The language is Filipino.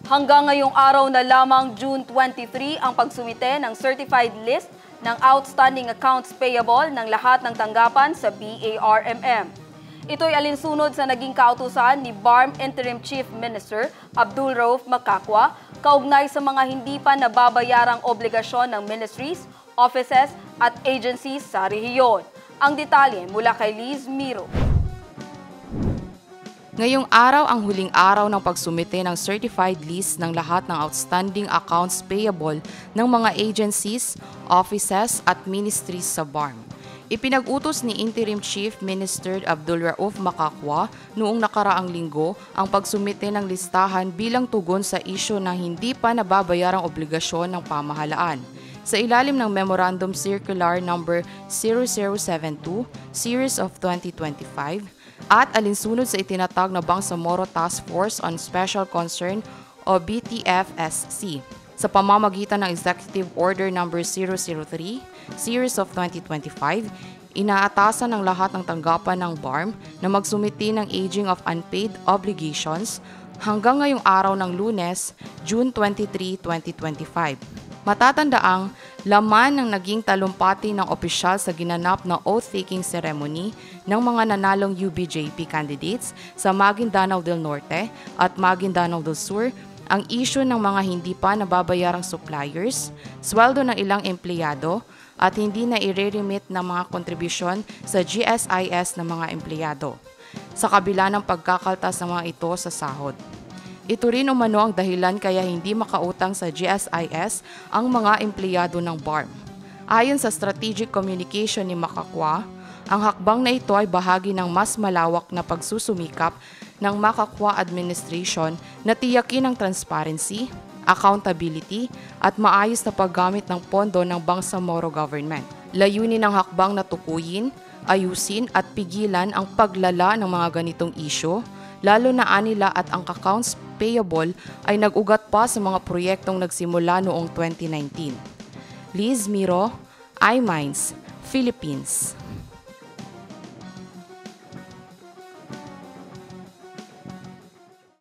Hanggang ngayong araw na lamang June 23 ang pagsumite ng certified list ng outstanding accounts payable ng lahat ng tanggapan sa BARMM. Ito'y alinsunod sa naging kautusan ni BARM Interim Chief Minister Abdul Rauf Makakwa kaugnay sa mga hindi pa nababayarang obligasyon ng ministries, offices at agencies sa rehiyon. Ang detalye mula kay Liz Miro. Ngayong araw ang huling araw ng pagsumite ng certified list ng lahat ng outstanding accounts payable ng mga agencies, offices at ministries sa BARM. Ipinag-utos ni Interim Chief Minister Abdul Rauf Makakwa noong nakaraang linggo ang pagsumite ng listahan bilang tugon sa isyu ng hindi pa nababayarang obligasyon ng pamahalaan. Sa ilalim ng Memorandum Circular No. 0072, Series of 2025, at alinsunod sa itinatag na Bangsamoro Task Force on Special Concern o BTFSC sa pamamagitan ng Executive Order No. 003, Series of 2025, inaatasan ng lahat ng tanggapan ng BARM na magsumiti ng aging of unpaid obligations hanggang ngayong araw ng Lunes, June 23, 2025. Matatandaang laman ng naging talumpati ng opisyal sa ginanap na oath-taking ceremony ng mga nanalong UBJP candidates sa Maguindanao del Norte at Maguindanao del Sur ang isyu ng mga hindi pa nababayarang suppliers, sweldo ng ilang empleyado at hindi na i-remit ng mga kontribusyon sa GSIS ng mga empleyado sa kabila ng pagkakaltas ng mga ito sa sahod. Ito rin umano ang dahilan kaya hindi makautang sa GSIS ang mga empleyado ng BARM. Ayon sa strategic communication ni Makakwa, ang hakbang na ito ay bahagi ng mas malawak na pagsusumikap ng Makakwa Administration na tiyakin ang transparency, accountability at maayos na paggamit ng pondo ng Bangsamoro Government. Layunin ng hakbang na tukuyin, ayusin at pigilan ang paglala ng mga ganitong isyu, lalo na anila at ang accounts payable ay nag-ugat pa sa mga proyektong nagsimula noong 2019. Liz Miro, iMinds, Philippines.